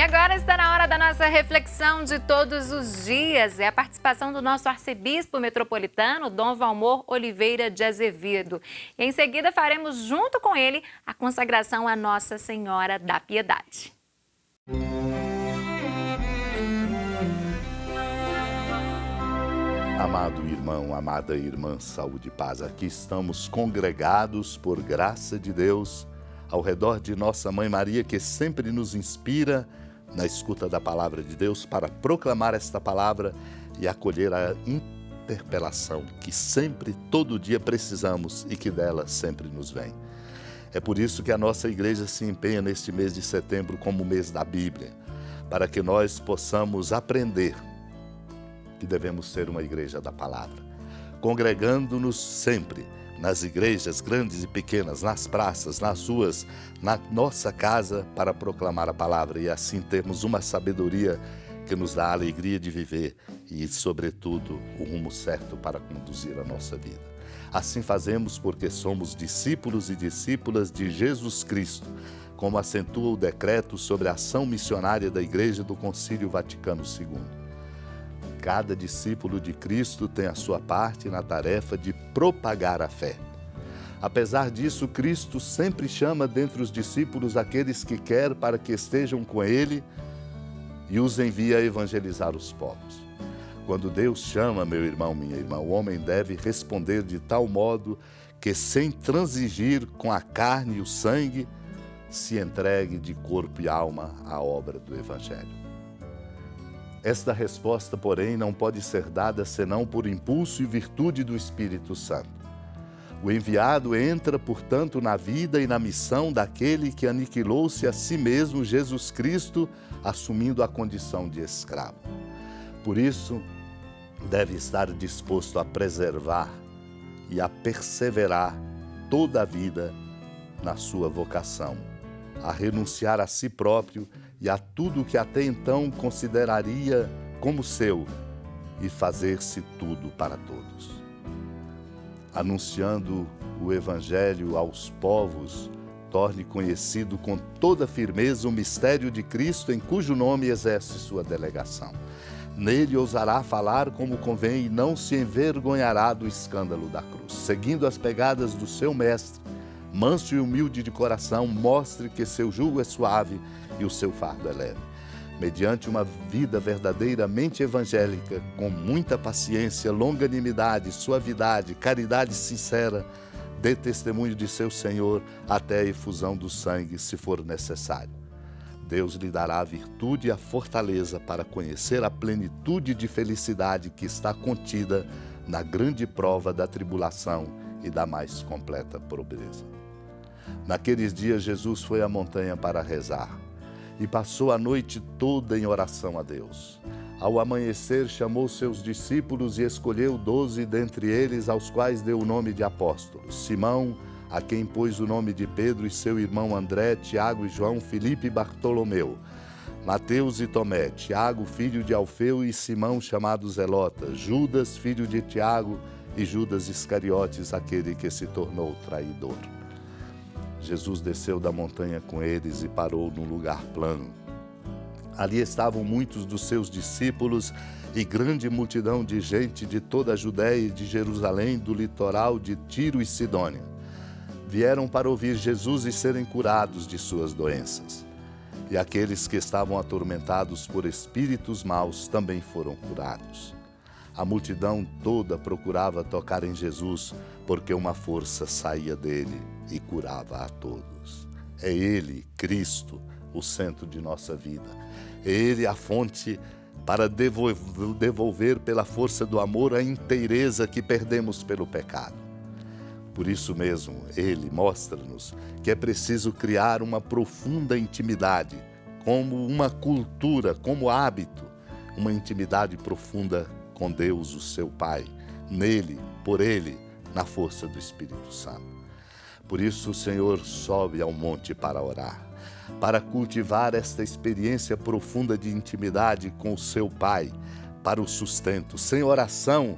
agora está na hora da nossa reflexão de todos os dias. É a participação do nosso arcebispo metropolitano, Dom Valmor Oliveira de Azevedo. E em seguida faremos junto com ele a consagração à Nossa Senhora da Piedade. Amado irmão, amada irmã, saúde e paz. Aqui estamos congregados por graça de Deus ao redor de nossa Mãe Maria, que sempre nos inspira na escuta da palavra de Deus para proclamar esta palavra e acolher a interpelação que sempre, todo dia precisamos e que dela sempre nos vem. É por isso que a nossa igreja se empenha neste mês de setembro como o mês da Bíblia, para que nós possamos aprender que devemos ser uma igreja da palavra, congregando-nos sempre nas igrejas grandes e pequenas, nas praças, nas ruas, na nossa casa, para proclamar a palavra e assim termos uma sabedoria que nos dá a alegria de viver e, sobretudo, o rumo certo para conduzir a nossa vida. Assim fazemos porque somos discípulos e discípulas de Jesus Cristo, como acentua o decreto sobre a ação missionária da Igreja do Concílio Vaticano II. Cada discípulo de Cristo tem a sua parte na tarefa de propagar a fé. Apesar disso, Cristo sempre chama dentre os discípulos aqueles que quer para que estejam com Ele e os envia a evangelizar os povos. Quando Deus chama, meu irmão, minha irmã, o homem deve responder de tal modo que, sem transigir com a carne e o sangue, se entregue de corpo e alma à obra do Evangelho. Esta resposta, porém, não pode ser dada senão por impulso e virtude do Espírito Santo. O enviado entra, portanto, na vida e na missão daquele que aniquilou-se a si mesmo, Jesus Cristo, assumindo a condição de escravo. Por isso, deve estar disposto a preservar e a perseverar toda a vida na sua vocação, a renunciar a si próprio e a tudo que até então consideraria como seu e fazer-se tudo para todos. Anunciando o Evangelho aos povos, torne conhecido com toda firmeza o mistério de Cristo em cujo nome exerce sua delegação. Nele ousará falar como convém e não se envergonhará do escândalo da cruz. Seguindo as pegadas do seu mestre, manso e humilde de coração, mostre que seu jugo é suave e o seu fardo é leve. Mediante uma vida verdadeiramente evangélica, com muita paciência, longanimidade, suavidade, caridade sincera, dê testemunho de seu Senhor até a efusão do sangue, se for necessário. Deus lhe dará a virtude e a fortaleza para conhecer a plenitude de felicidade que está contida na grande prova da tribulação e da mais completa pobreza. Naqueles dias, Jesus foi à montanha para rezar e passou a noite toda em oração a Deus. Ao amanhecer, chamou seus discípulos e escolheu 12 dentre eles, aos quais deu o nome de apóstolos: Simão, a quem pôs o nome de Pedro, e seu irmão André, Tiago e João, Filipe e Bartolomeu, Mateus e Tomé, Tiago, filho de Alfeu, e Simão, chamado Zelota, Judas, filho de Tiago, e Judas Iscariotes, aquele que se tornou traidor. Jesus desceu da montanha com eles e parou num lugar plano. Ali estavam muitos dos seus discípulos e grande multidão de gente de toda a Judéia e de Jerusalém, do litoral de Tiro e Sidônia. Vieram para ouvir Jesus e serem curados de suas doenças. E aqueles que estavam atormentados por espíritos maus também foram curados. A multidão toda procurava tocar em Jesus, porque uma força saía dele e curava a todos. É Ele, Cristo, o centro de nossa vida. É Ele a fonte para devolver pela força do amor a inteireza que perdemos pelo pecado. Por isso mesmo, Ele mostra-nos que é preciso criar uma profunda intimidade, como uma cultura, como hábito, uma intimidade profunda com Deus, o seu Pai, nele, por Ele, na força do Espírito Santo. Por isso o Senhor sobe ao monte para orar, para cultivar esta experiência profunda de intimidade com o seu Pai, para o sustento. Sem oração,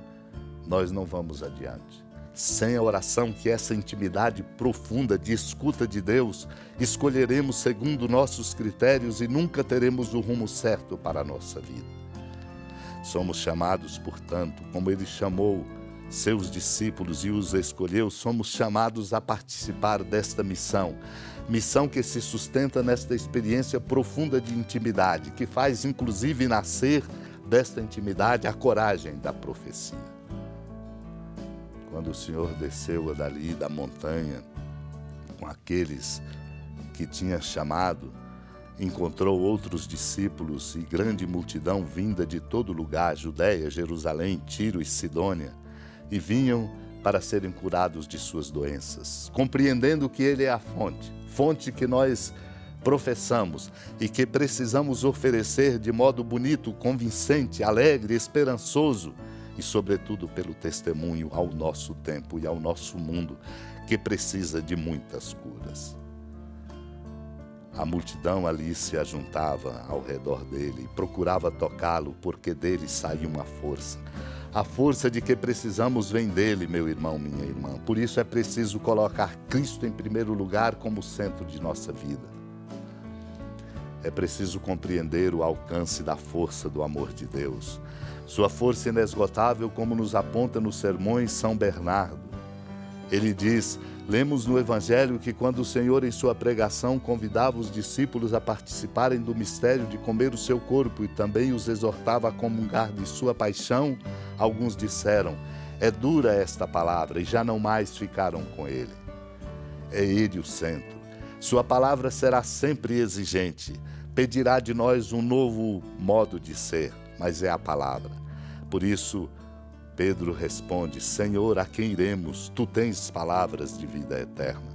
nós não vamos adiante. Sem a oração, que é essa intimidade profunda de escuta de Deus, escolheremos segundo nossos critérios e nunca teremos o rumo certo para a nossa vida. Somos chamados, portanto, como Ele chamou seus discípulos e os escolheu, somos chamados a participar desta missão. Missão que se sustenta nesta experiência profunda de intimidade, que faz inclusive nascer desta intimidade a coragem da profecia. Quando o Senhor desceu dali da montanha com aqueles que tinha chamado, encontrou outros discípulos e grande multidão vinda de todo lugar, Judéia, Jerusalém, Tiro e Sidônia, e vinham para serem curados de suas doenças, compreendendo que Ele é a fonte que nós professamos e que precisamos oferecer de modo bonito, convincente, alegre, esperançoso e, sobretudo, pelo testemunho ao nosso tempo e ao nosso mundo, que precisa de muitas curas. A multidão ali se ajuntava ao redor dele e procurava tocá-lo, porque dele saía uma força. A força de que precisamos vem dele, meu irmão, minha irmã. Por isso é preciso colocar Cristo em primeiro lugar como centro de nossa vida. É preciso compreender o alcance da força do amor de Deus. Sua força inesgotável, como nos aponta nos sermões São Bernardo. Ele diz, lemos no Evangelho que quando o Senhor em sua pregação convidava os discípulos a participarem do mistério de comer o seu corpo e também os exortava a comungar de sua paixão, alguns disseram, é dura esta palavra, e já não mais ficaram com ele. É ele o centro. Sua palavra será sempre exigente, pedirá de nós um novo modo de ser, mas é a palavra. Por isso, Pedro responde, Senhor, a quem iremos? Tu tens palavras de vida eterna.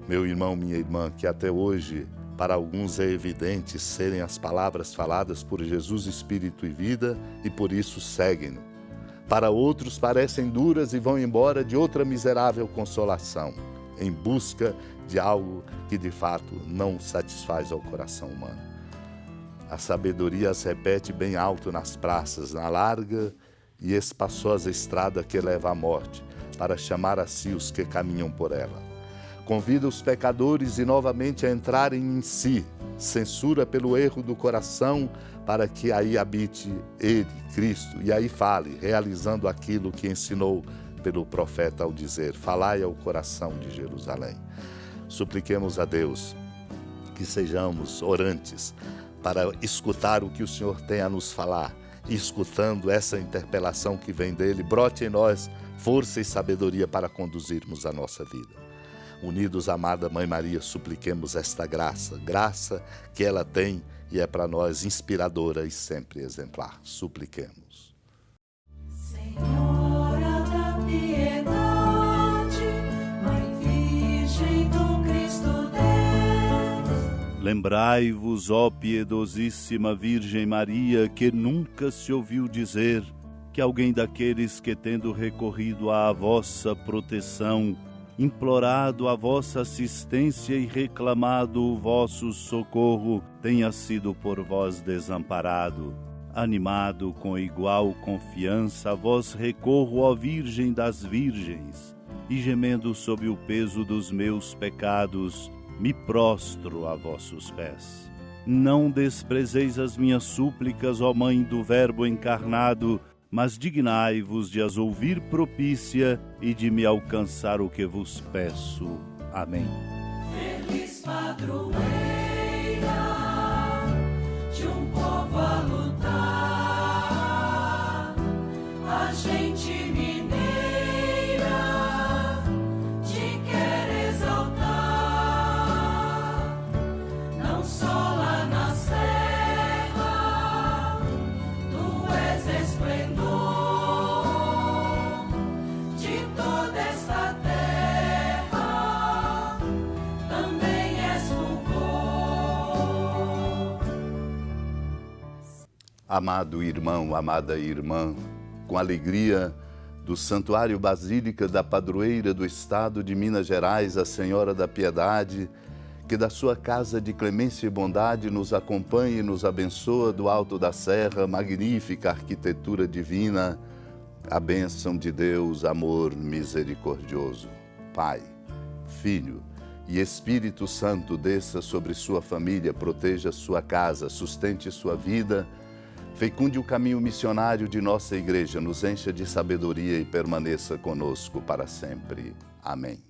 Meu irmão, minha irmã, que até hoje, para alguns é evidente serem as palavras faladas por Jesus, Espírito e vida, e por isso seguem-no. Para outros parecem duras e vão embora de outra miserável consolação, em busca de algo que de fato não satisfaz ao coração humano. A sabedoria as repete bem alto nas praças, na larga e espaçosa estrada que leva à morte, para chamar a si os que caminham por ela. Convida os pecadores e novamente a entrarem em si, censura pelo erro do coração, para que aí habite Ele, Cristo, e aí fale, realizando aquilo que ensinou pelo profeta ao dizer, falai ao coração de Jerusalém. Supliquemos a Deus que sejamos orantes para escutar o que o Senhor tem a nos falar, e escutando essa interpelação que vem dele, brote em nós força e sabedoria para conduzirmos a nossa vida. Unidos à amada Mãe Maria, supliquemos esta graça que ela tem e é para nós inspiradora e sempre exemplar. Supliquemos. Senhora da piedade, Mãe Virgem do Cristo Deus. Lembrai-vos, ó piedosíssima Virgem Maria, que nunca se ouviu dizer que alguém daqueles que, tendo recorrido à vossa proteção, implorado a vossa assistência e reclamado o vosso socorro, tenha sido por vós desamparado. Animado com igual confiança, a vós recorro, ó Virgem das Virgens, e gemendo sob o peso dos meus pecados, me prostro a vossos pés. Não desprezeis as minhas súplicas, ó Mãe do Verbo encarnado, mas dignai-vos de as ouvir propícia e de me alcançar o que vos peço. Amém. Feliz padroeira de um povo a lutar, a gente mineira te quer exaltar, não só lá na serra, tu és esplendor de toda esta terra, também és fulgor. Amado irmão, amada irmã, com alegria do Santuário Basílica da Padroeira do Estado de Minas Gerais, a Senhora da Piedade, que da sua casa de clemência e bondade nos acompanhe e nos abençoa do alto da serra, magnífica arquitetura divina, a bênção de Deus, amor misericordioso, Pai, Filho e Espírito Santo desça sobre sua família, proteja sua casa, sustente sua vida, fecunde o caminho missionário de nossa igreja, nos encha de sabedoria e permaneça conosco para sempre. Amém.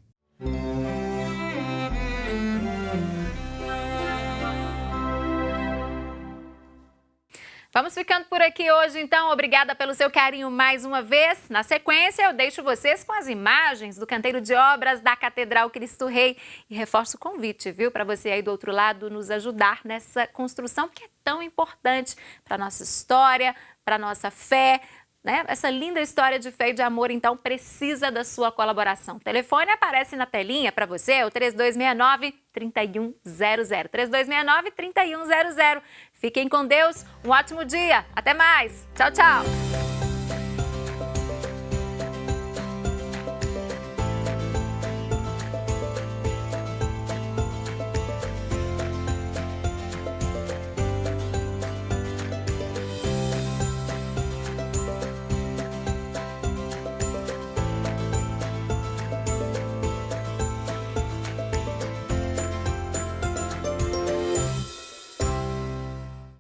Vamos ficando por aqui hoje, então. Obrigada pelo seu carinho mais uma vez. Na sequência, eu deixo vocês com as imagens do canteiro de obras da Catedral Cristo Rei. E reforço o convite, viu, para você aí do outro lado nos ajudar nessa construção que é tão importante para a nossa história, para a nossa fé, né? Essa linda história de fé e de amor, então, precisa da sua colaboração. O telefone aparece na telinha para você, é o 3269-3100. 3269-3100. Fiquem com Deus, um ótimo dia. Até mais. Tchau, tchau.